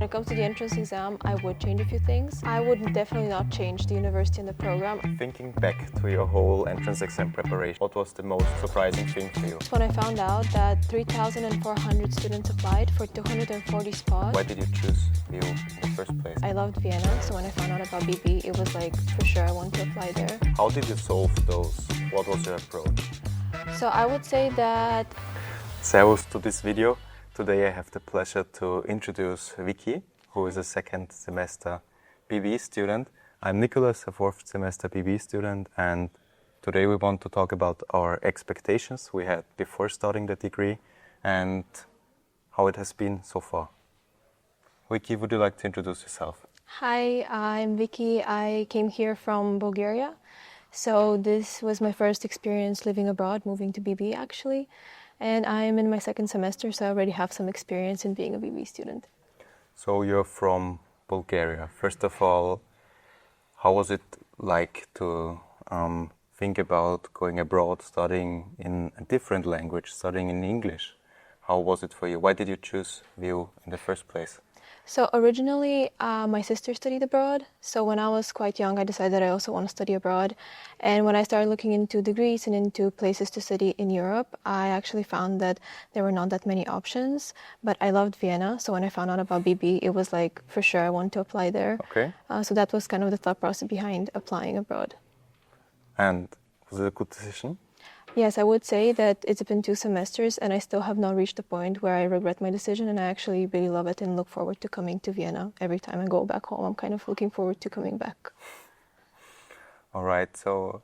it comes to the entrance exam, I would change a few things. I would definitely not change the university and the program. Thinking back to your whole entrance exam preparation, what was the most surprising thing for you? When I found out that 3,400 students applied for 240 spots. Why did you choose WU in the first place? I loved Vienna, so when I found out about BBE, it was like, for sure I want to apply there. How did you solve those? What was your approach? So I would say that... Servus to this video. Today I have the pleasure to introduce Vicky, who is a second semester BBE student. I'm Nicholas, a fourth semester BBE student, and today we want to talk about our expectations we had before starting the degree and how it has been so far. Vicky, would you like to introduce yourself? Hi, I'm Vicky. I came here from Bulgaria. So this was my first experience living abroad, moving to BBE actually. And I'm in my second semester, so I already have some experience in being a BBE student. So you're from Bulgaria. First of all, how was it like to think about going abroad, studying in a different language, studying in English? How was it for you? Why did you choose WU in the first place? So originally, my sister studied abroad. So when I was quite young, I decided I also want to study abroad. And when I started looking into degrees and into places to study in Europe, I actually found that there were not that many options. But I loved Vienna. So when I found out about BBE, it was like, for sure, I want to apply there. Okay. So that was kind of the thought process behind applying abroad. And was it a good decision? Yes, I would say that it's been 2 semesters and I still have not reached the point where I regret my decision, and I actually really love it and look forward to coming to Vienna. Every time I go back home, I'm kind of looking forward to coming back. All right, so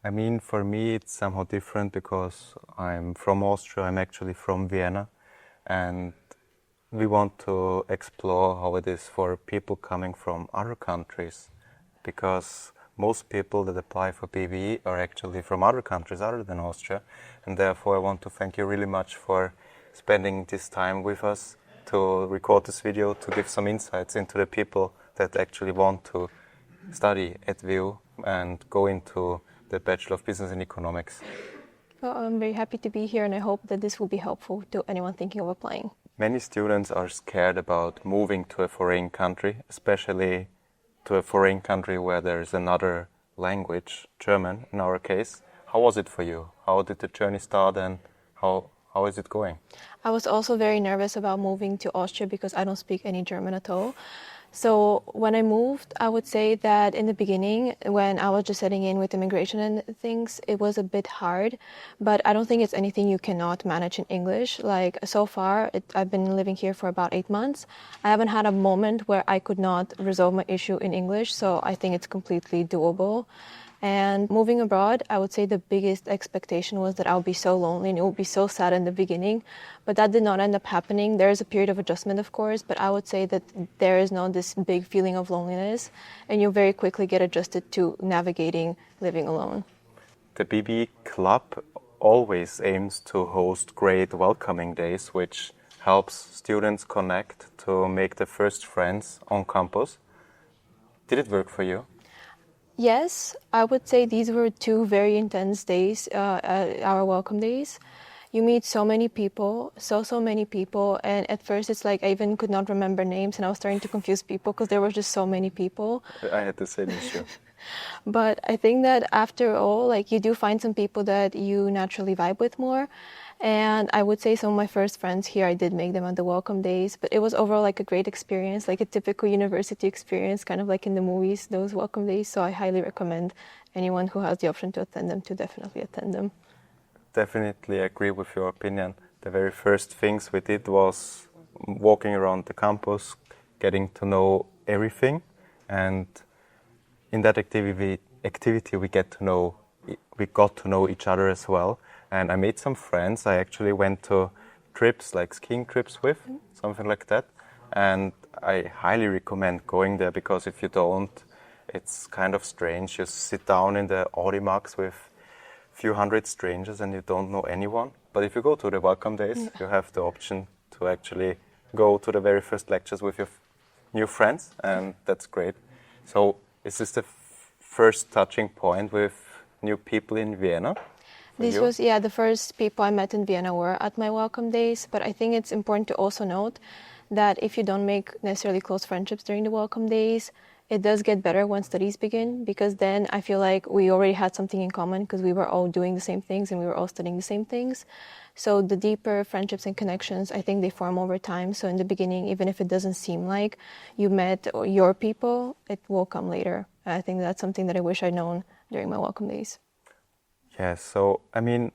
I mean, for me it's somehow different because I'm from Austria, I'm actually from Vienna, and we want to explore how it is for people coming from other countries, because most people that apply for BBE are actually from other countries other than Austria, and therefore I want to thank you really much for spending this time with us to record this video, to give some insights into the people that actually want to study at WU and go into the Bachelor of Business and Economics. Well, I'm very happy to be here, and I hope that this will be helpful to anyone thinking of applying. Many students are scared about moving to a foreign country, especially to a foreign country where there is another language, German in our case. How was it for you? How did the journey start, and how is it going? I was also very nervous about moving to Austria because I don't speak any German at all. So when I moved, I would say that in the beginning, when I was just setting in with immigration and things, it was a bit hard. But I don't think it's anything you cannot manage in English. Like, so far, I've been living here for about 8 months. I haven't had a moment where I could not resolve my issue in English, so I think it's completely doable. And moving abroad, I would say the biggest expectation was that I would be so lonely and it would be so sad in the beginning, but that did not end up happening. There is a period of adjustment, of course, but I would say that there is no this big feeling of loneliness, and you very quickly get adjusted to navigating living alone. The BBE Club always aims to host great welcoming days, which helps students connect to make the first friends on campus. Did it work for you? Yes, I would say these were 2 very intense days, our welcome days. You meet so many people, so many people, and at first it's like I even could not remember names, and I was starting to confuse people because there were just so many people. I had the same issue. But I think that after all, like, you do find some people that you naturally vibe with more. And I would say some of my first friends here, I did make them at the welcome days, but it was overall like a great experience, like a typical university experience, kind of like in the movies, those welcome days. So I highly recommend anyone who has the option to attend them to definitely attend them. Definitely agree with your opinion. The very first things we did was walking around the campus, getting to know everything, and in that activity we got to know each other as well. And I made some friends. I actually went to trips, like skiing trips with, something like that. And I highly recommend going there, because if you don't, it's kind of strange. You sit down in the Audimax with a few hundred strangers and you don't know anyone. But if you go to the welcome days, you have the option to actually go to the very first lectures with your new friends, and that's great. So is this the first touching point with new people in Vienna? This was, the first people I met in Vienna were at my welcome days, but I think it's important to also note that if you don't make necessarily close friendships during the welcome days, it does get better when studies begin, because then I feel like we already had something in common because we were all doing the same things and we were all studying the same things. So the deeper friendships and connections, I think they form over time. So in the beginning, even if it doesn't seem like you met your people, it will come later. I think that's something that I wish I'd known during my welcome days. Yeah, so I mean,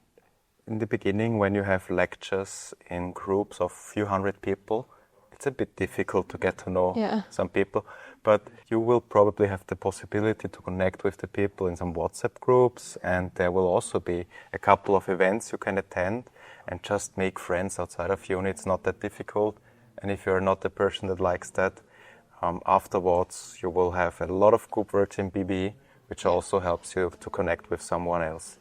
in the beginning, when you have lectures in groups of few hundred people, it's a bit difficult to get to know some people, but you will probably have the possibility to connect with the people in some WhatsApp groups, and there will also be a couple of events you can attend and just make friends outside of uni. It's not that difficult, and if you're not the person that likes that, afterwards you will have a lot of group works in BBE, which also helps you to connect with someone else.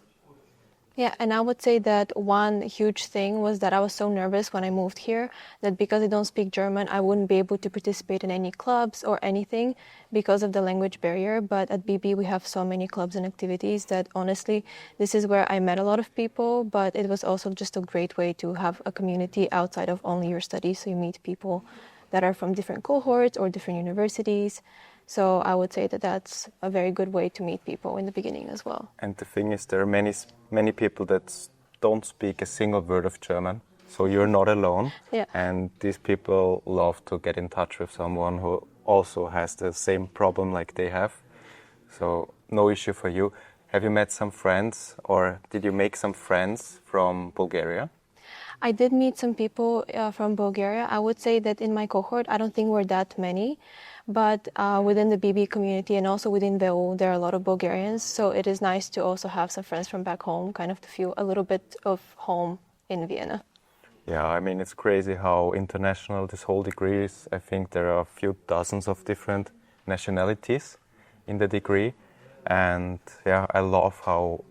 Yeah, and I would say that one huge thing was that I was so nervous when I moved here that because I don't speak German, I wouldn't be able to participate in any clubs or anything because of the language barrier. But at BB, we have so many clubs and activities that honestly, this is where I met a lot of people, but it was also just a great way to have a community outside of only your studies. So you meet people that are from different cohorts or different universities. So I would say that that's a very good way to meet people in the beginning as well. And the thing is, there are many people that don't speak a single word of German, so you're not alone. Yeah. And these people love to get in touch with someone who also has the same problem like they have. So no issue for you. Have you met some friends, or did you make some friends from Bulgaria? I did meet some people from Bulgaria. I would say that in my cohort, I don't think we're that many, but within the BB community and also within WU, there are a lot of Bulgarians. So it is nice to also have some friends from back home, kind of to feel a little bit of home in Vienna. Yeah, I mean, it's crazy how international this whole degree is. I think there are a few dozens of different nationalities in the degree. And yeah, I love how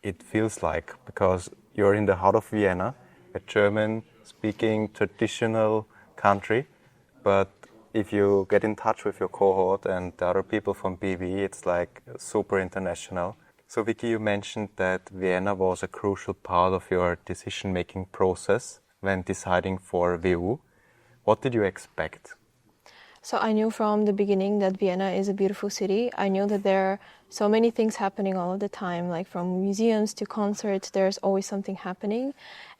it feels like, because you're in the heart of Vienna, a German-speaking traditional country, but if you get in touch with your cohort and the other people from BBE, it's like super international. So Vicky, you mentioned that Vienna was a crucial part of your decision-making process when deciding for WU. What did you expect? So I knew from the beginning that Vienna is a beautiful city. I knew that there are so many things happening all of the time, like from museums to concerts, there's always something happening.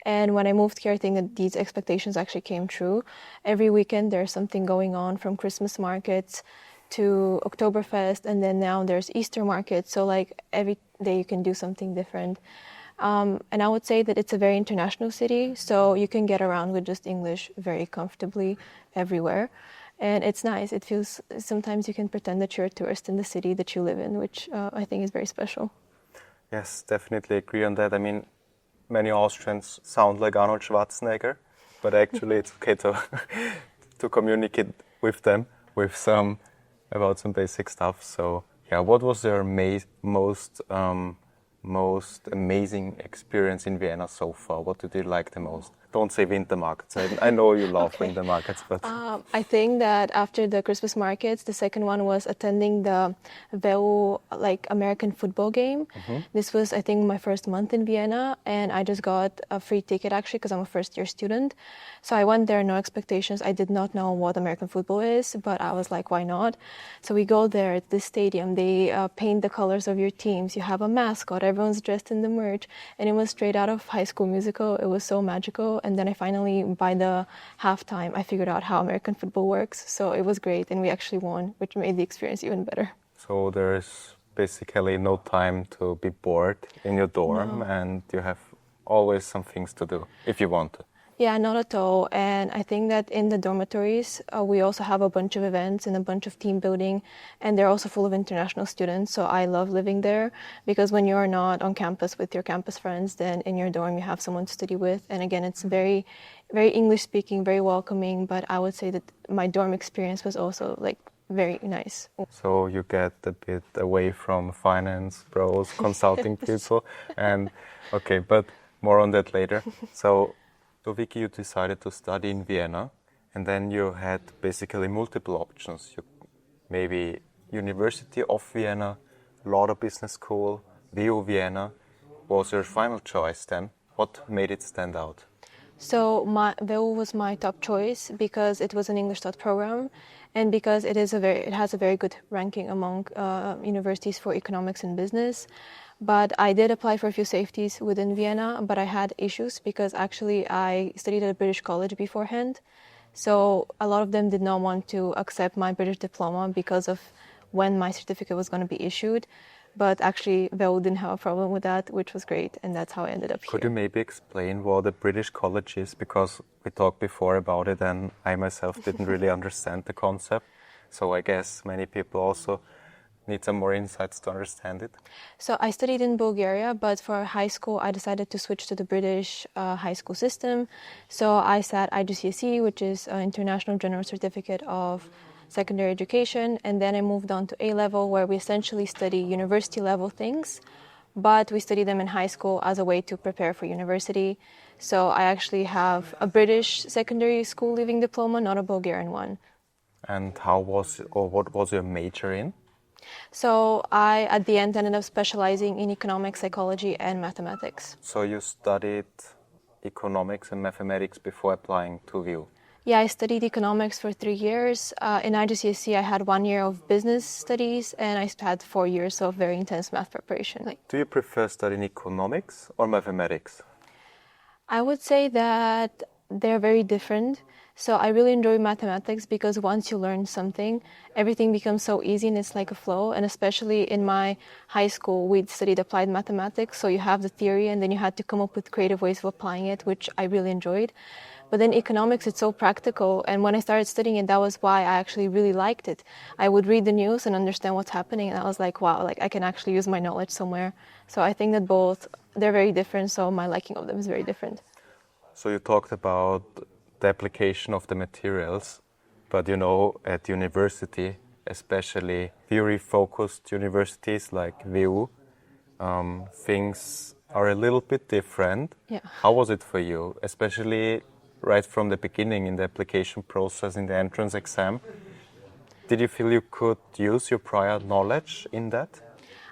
And when I moved here, I think that these expectations actually came true. Every weekend there's something going on, from Christmas markets to Oktoberfest, and then now there's Easter markets. So like every day you can do something different. And I would say that it's a very international city, so you can get around with just English very comfortably everywhere. And it's nice. It feels, sometimes you can pretend that you're a tourist in the city that you live in, which I think is very special. Yes, definitely agree on that. I mean, many Austrians sound like Arnold Schwarzenegger, but actually it's okay to communicate with them with about some basic stuff. So yeah, what was your most amazing experience in Vienna so far? What did you like the most? Don't say winter markets. I know you love winter markets, but I think that after the Christmas markets, the second one was attending the WU American football game. Mm-hmm. This was, I think, my first month in Vienna, and I just got a free ticket actually because I'm a first-year student. So I went there, no expectations. I did not know what American football is, but I was like, why not? So we go there at this stadium. They paint the colors of your teams. You have a mascot. Everyone's dressed in the merch, and it was straight out of High School Musical. It was so magical. And then I finally, by the halftime, I figured out how American football works. So it was great, and we actually won, which made the experience even better. So there is basically no time to be bored in your dorm, and you have always some things to do if you want to. Yeah, not at all. And I think that in the dormitories, we also have a bunch of events and a bunch of team building, and they're also full of international students. So I love living there, because when you're not on campus with your campus friends, then in your dorm you have someone to study with. And again, it's very, very English speaking, very welcoming. But I would say that my dorm experience was also like very nice. So you get a bit away from finance bros, consulting people, and okay, but more on that later. So Vicky, you decided to study in Vienna, and then you had basically multiple options. Maybe University of Vienna, Lauder Business School, WU Vienna. Was your final choice then? What made it stand out? So WU was my top choice because it was an English taught program, and because it has a very good ranking among universities for economics and business. But I did apply for a few safeties within Vienna, but I had issues because actually I studied at a British college beforehand. So a lot of them did not want to accept my British diploma because of when my certificate was going to be issued. But actually, WU didn't have a problem with that, which was great, and that's how I ended up here. Could you maybe explain what a British college is? Because we talked before about it, and I myself didn't really understand the concept. So I guess many people also need some more insights to understand it. So I studied in Bulgaria, but for high school, I decided to switch to the British high school system. So I sat IGCSE, which is International General Certificate of Secondary Education, and then I moved on to A-level, where we essentially study university-level things, but we study them in high school as a way to prepare for university. So I actually have a British secondary school leaving diploma, not a Bulgarian one. And what was your major in? So I, at the end, ended up specializing in economics, psychology, and mathematics. So you studied economics and mathematics before applying to WU? Yeah, I studied economics for 3 years. In IGCSE, I had 1 year of business studies, and I had 4 years of very intense math preparation. Do you prefer studying economics or mathematics? I would say that they're very different. So I really enjoy mathematics because once you learn something, everything becomes so easy and it's like a flow. And especially in my high school, we studied applied mathematics. So you have the theory and then you had to come up with creative ways of applying it, which I really enjoyed. But then economics, it's so practical. And when I started studying it, that was why I actually really liked it. I would read the news and understand what's happening. And I was like, wow, like I can actually use my knowledge somewhere. So I think that both, they're very different. So my liking of them is very different. So you talked about the application of the materials, but you know, at university, especially theory-focused universities like WU, things are a little bit different. Yeah. How was it for you, especially right from the beginning in the application process, in the entrance exam? Did you feel you could use your prior knowledge in that?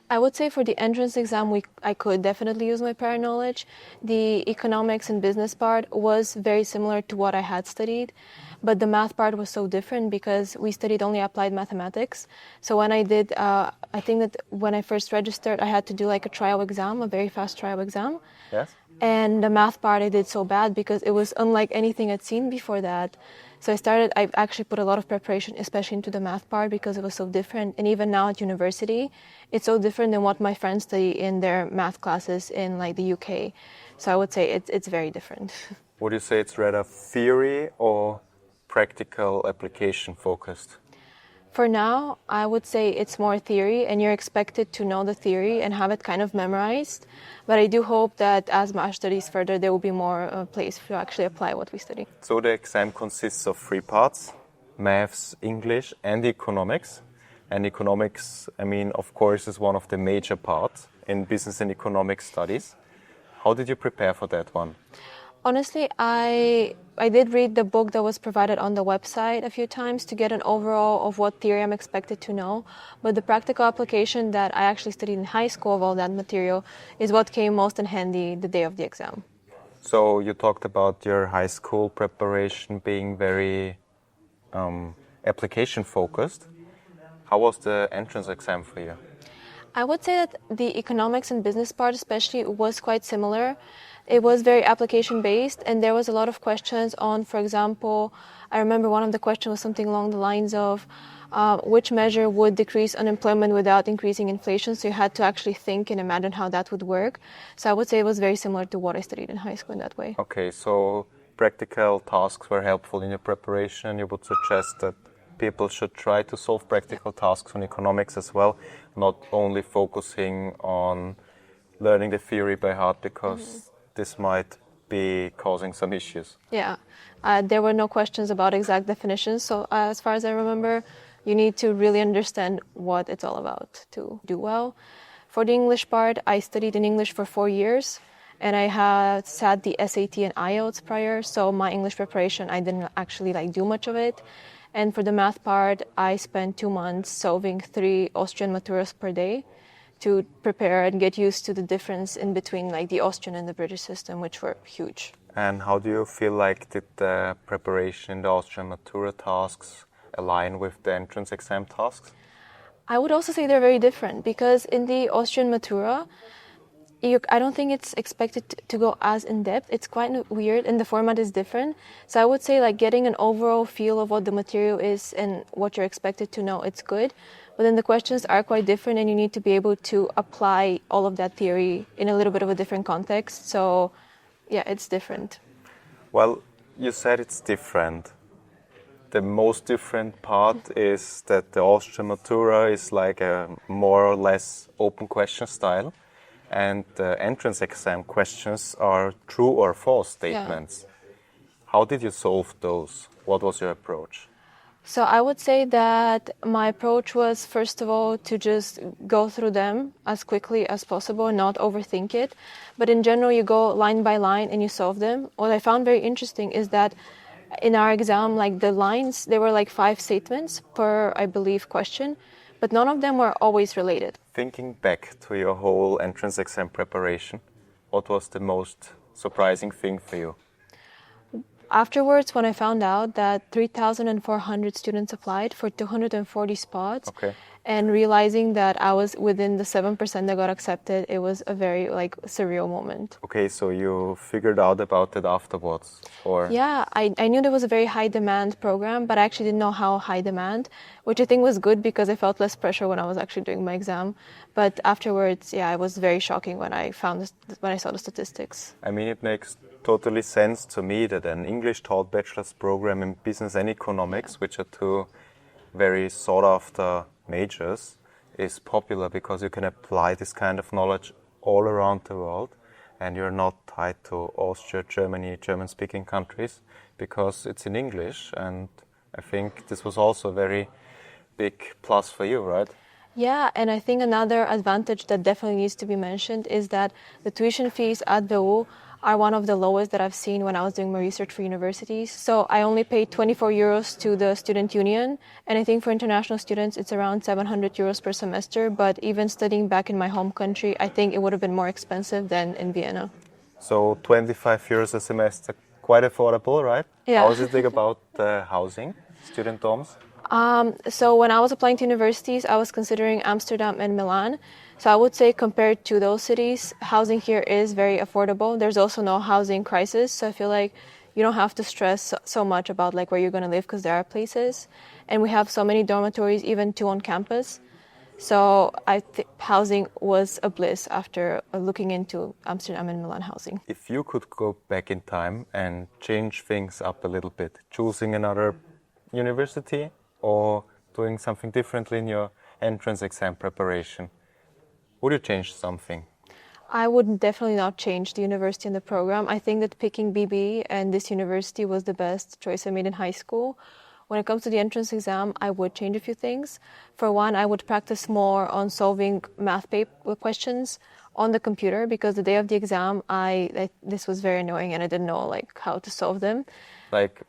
I would say for the entrance exam, I could definitely use my prior knowledge. The economics and business part was very similar to what I had studied, but the math part was so different because we studied only applied mathematics. So when I did, I think that when I first registered, I had to do like a trial exam, a very fast trial exam. Yes. And the math part I did so bad because it was unlike anything I'd seen before that. So I actually put a lot of preparation, especially into the math part because it was so different. And even now at university, it's so different than what my friends study in their math classes in like the UK. So I would say it's very different. Would you say it's rather theory or practical application focused? For now, I would say it's more theory and you're expected to know the theory and have it kind of memorized. But I do hope that as my studies further, there will be more place to actually apply what we study. So the exam consists of 3 parts, maths, English and economics. And economics, I mean, of course, is one of the major parts in business and economics studies. How did you prepare for that one? Honestly, I did read the book that was provided on the website a few times to get an overall of what theory I'm expected to know. But the practical application that I actually studied in high school of all that material is what came most in handy the day of the exam. So you talked about your high school preparation being very application focused. How was the entrance exam for you? I would say that the economics and business part especially was quite similar. It was very application-based, and there was a lot of questions on, for example, I remember one of the questions was something along the lines of which measure would decrease unemployment without increasing inflation, so you had to actually think and imagine how that would work. So I would say it was very similar to what I studied in high school in that way. Okay, so practical tasks were helpful in your preparation. You would suggest that people should try to solve practical tasks on economics as well, not only focusing on learning the theory by heart because this might be causing some issues. Yeah, there were no questions about exact definitions. So as far as I remember, you need to really understand what it's all about to do well. For the English part, I studied in English for 4 years, and I had sat the SAT and IELTS prior. So my English preparation, I didn't actually do much of it. And for the math part, I spent 2 months solving 3 Austrian Maturas per day to prepare and get used to the difference in between the Austrian and the British system, which were huge. And how do you feel like did the preparation in the Austrian Matura tasks align with the entrance exam tasks? I would also say they're very different because in the Austrian Matura, I don't think it's expected to go as in-depth. It's quite weird and the format is different. So I would say like getting an overall feel of what the material is and what you're expected to know, it's good. But then the questions are quite different and you need to be able to apply all of that theory in a little bit of a different context. So yeah, it's different. Well, you said it's different. The most different part is that the Austrian Matura is like a more or less open question style. And the entrance exam questions are true or false statements. Yeah. How did you solve those? What was your approach? So I would say that my approach was, first of all, to just go through them as quickly as possible and not overthink it. But in general, you go line by line and you solve them. What I found very interesting is that in our exam, like the lines, there were like 5 statements per, I believe, question, but none of them were always related. Thinking back to your whole entrance exam preparation, what was the most surprising thing for you? Afterwards, when I found out that 3,400 students applied for 240 spots, and realizing that I was within the 7% that got accepted, it was a very surreal moment. Okay, so you figured out about it afterwards, or? Yeah, I knew there was a very high demand program, but I actually didn't know how high demand, which I think was good because I felt less pressure when I was actually doing my exam. But afterwards, yeah, it was very shocking when I saw the statistics. I mean, it makes totally sense to me that an English-taught bachelor's program in business and economics, which are 2 very sought-after majors, is popular because you can apply this kind of knowledge all around the world and you're not tied to Austria, Germany, German-speaking countries because it's in English, and I think this was also a very big plus for you, right? Yeah, and I think another advantage that definitely needs to be mentioned is that the tuition fees at WU are one of the lowest that I've seen when I was doing my research for universities. So I only paid 24 euros to the student union, and I think for international students it's around 700 euros per semester, but even studying back in my home country, I think it would have been more expensive than in Vienna. So 25 euros a semester, quite affordable, right? Yeah. How is it about housing, student dorms? So when I was applying to universities, I was considering Amsterdam and Milan. So I would say compared to those cities, housing here is very affordable. There's also no housing crisis. So I feel like you don't have to stress so much about where you're going to live because there are places. And we have so many dormitories, even 2 on campus. So I think housing was a bliss after looking into Amsterdam and Milan housing. If you could go back in time and change things up a little bit, choosing another university or doing something differently in your entrance exam preparation, would you change something? I would definitely not change the university and the program. I think that picking BBE and this university was the best choice I made in high school. When it comes to the entrance exam, I would change a few things. For one, I would practice more on solving math paper questions on the computer because the day of the exam, this was very annoying and I didn't know how to solve them.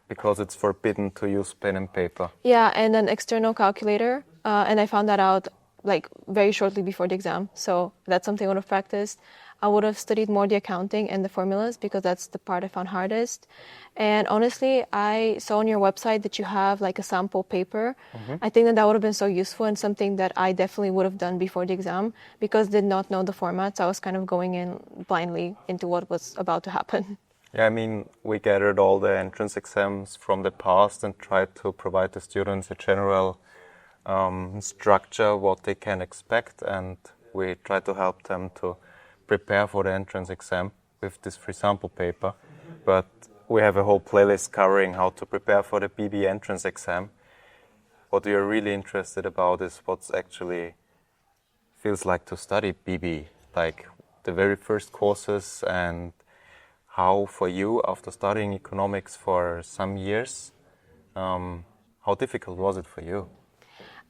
Because it's forbidden to use pen and paper. Yeah, and an external calculator, and I found that out very shortly before the exam. So that's something I would have practiced. I would have studied more the accounting and the formulas because that's the part I found hardest. And honestly, I saw on your website that you have a sample paper. Mm-hmm. I think that would have been so useful and something that I definitely would have done before the exam because I did not know the format. So I was kind of going in blindly into what was about to happen. Yeah, I mean, we gathered all the entrance exams from the past and tried to provide the students a general structure, what they can expect, and we tried to help them to prepare for the entrance exam with this free sample paper. But we have a whole playlist covering how to prepare for the BBE Entrance Exam. What you're really interested about is what's actually feels like to study BBE, the very first courses, and how for you, after studying economics for some years, how difficult was it for you?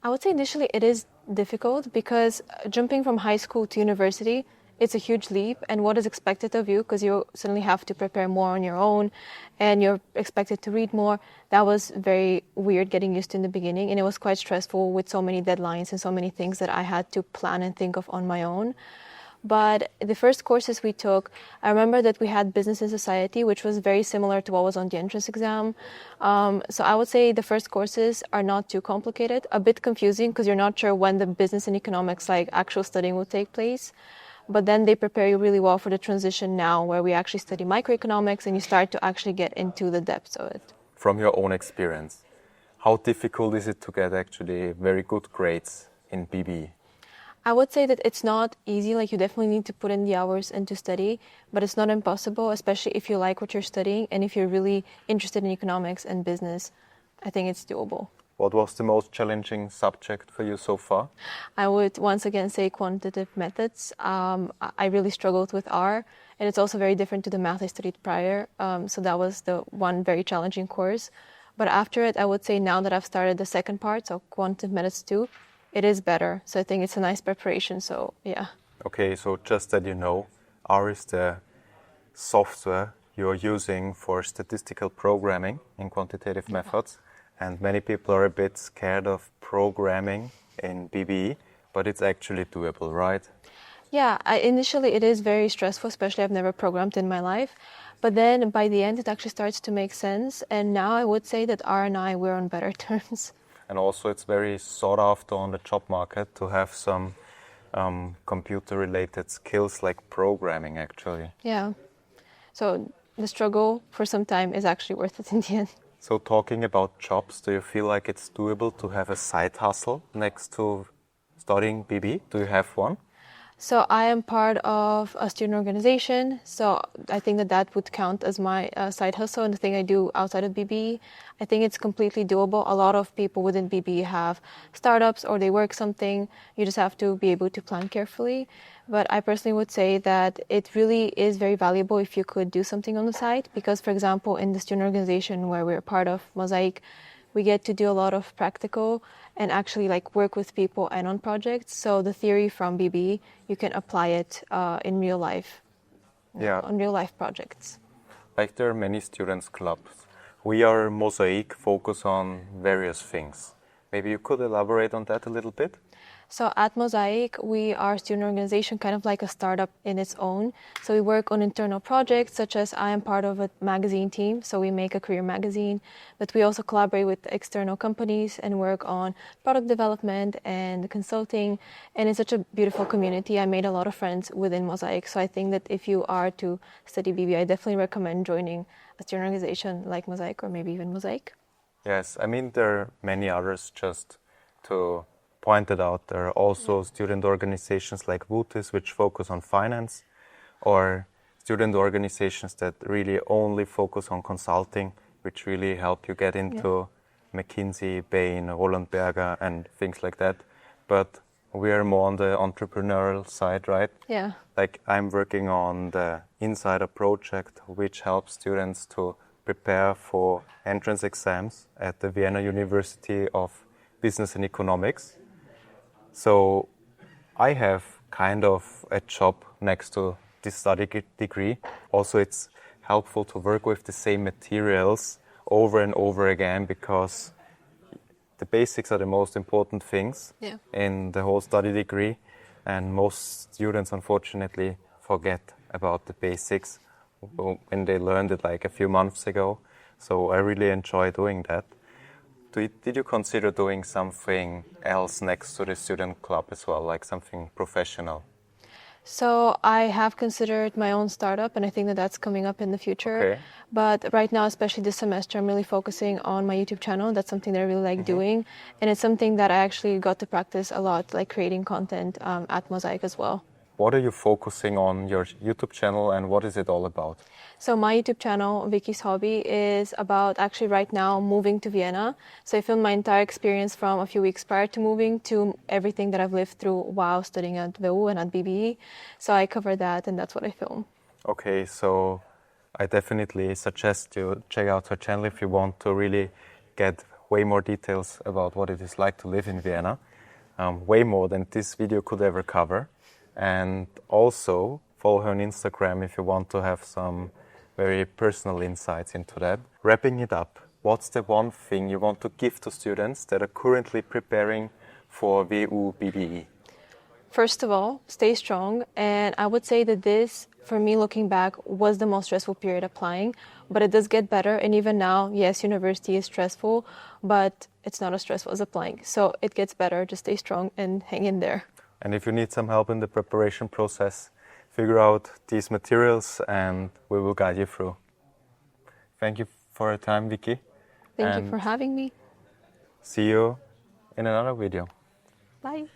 I would say initially it is difficult because jumping from high school to university, it's a huge leap, and what is expected of you, because you suddenly have to prepare more on your own and you're expected to read more. That was very weird getting used to in the beginning, and it was quite stressful with so many deadlines and so many things that I had to plan and think of on my own. But the first courses we took, I remember that we had business and society, which was very similar to what was on the entrance exam. So I would say the first courses are not too complicated, a bit confusing because you're not sure when the business and economics, like actual studying, will take place. But then they prepare you really well for the transition now, where we actually study microeconomics and you start to actually get into the depths of it. From your own experience, how difficult is it to get actually very good grades in BBE? I would say that it's not easy, like you definitely need to put in the hours and to study, but it's not impossible, especially if you like what you're studying and if you're really interested in economics and business. I think it's doable. What was the most challenging subject for you so far? I would once again say quantitative methods. I really struggled with R, and it's also very different to the math I studied prior, so that was the one very challenging course. But after it, I would say now that I've started the second part, so quantitative methods 2, it is better. So I think it's a nice preparation, so yeah. Okay, so just that you know, R is the software you're using for statistical programming in quantitative methods. And many people are a bit scared of programming in BBE, but it's actually doable, right? Yeah, initially it is very stressful, especially I've never programmed in my life. But then by the end, it actually starts to make sense. And now I would say that R and I, we're on better terms. And also it's very sought after on the job market to have some computer-related skills like programming, actually. Yeah. So the struggle for some time is actually worth it in the end. So talking about jobs, do you feel like it's doable to have a side hustle next to studying BBE? Do you have one? So I am part of a student organization, so I think that that would count as my side hustle and the thing I do outside of BBE. I think it's completely doable. A lot of people within BBE have startups or they work something. You just have to be able to plan carefully. But I personally would say that it really is very valuable if you could do something on the side because, for example, in the student organization where we're part of Mosaic, we get to do a lot of practical and actually like work with people and on projects. So the theory from BBE, you can apply it in real life, on real life projects. Like there are many students' clubs. We are Mosaic, focus on various things. Maybe you could elaborate on that a little bit? So at Mosaic, we are a student organization, kind of like a startup in its own. So we work on internal projects, such as I am part of a magazine team, so we make a career magazine. But we also collaborate with external companies and work on product development and consulting. And it's such a beautiful community. I made a lot of friends within Mosaic. So I think that if you are to study BBE, I definitely recommend joining a student organization like Mosaic or maybe even Mosaic. Yes, I mean, there are many others just to pointed out. There are also student organizations like WUTIS, which focus on finance, or student organizations that really only focus on consulting, which really help you get into McKinsey, Bain, Roland Berger, and things like that. But we are more on the entrepreneurial side, right? Yeah. Like I'm working on the Insider project, which helps students to prepare for entrance exams at the Vienna University of Business and Economics. So I have kind of a job next to this study degree. Also, it's helpful to work with the same materials over and over again because the basics are the most important things in the whole study degree. And most students, unfortunately, forget about the basics when they learned it like a few months ago. So I really enjoy doing that. Did you consider doing something else next to the student club as well, like something professional? So I have considered my own startup, and I think that that's coming up in the future. Okay. But right now, especially this semester, I'm really focusing on my YouTube channel. That's something that I really like doing. And it's something that I actually got to practice a lot, like creating content at Mosaic as well. What are you focusing on your YouTube channel and what is it all about? So my YouTube channel, Vicky's Hobby, is about actually right now moving to Vienna. So I filmed my entire experience from a few weeks prior to moving to everything that I've lived through while studying at WU and at BBE. So I cover that and that's what I film. Okay, so I definitely suggest you check out her channel if you want to really get way more details about what it is like to live in Vienna. Way more than this video could ever cover. And also follow her on Instagram if you want to have some very personal insights into that. Wrapping it up, what's the one thing you want to give to students that are currently preparing for WU BBE? First of all, stay strong. And I would say that this, for me, looking back, was the most stressful period applying. But it does get better. And even now, yes, university is stressful, but it's not as stressful as applying. So it gets better. Just stay strong and hang in there. And if you need some help in the preparation process, figure out these materials and we will guide you through. Thank you for your time, Vicky. Thank you for having me. See you in another video. Bye.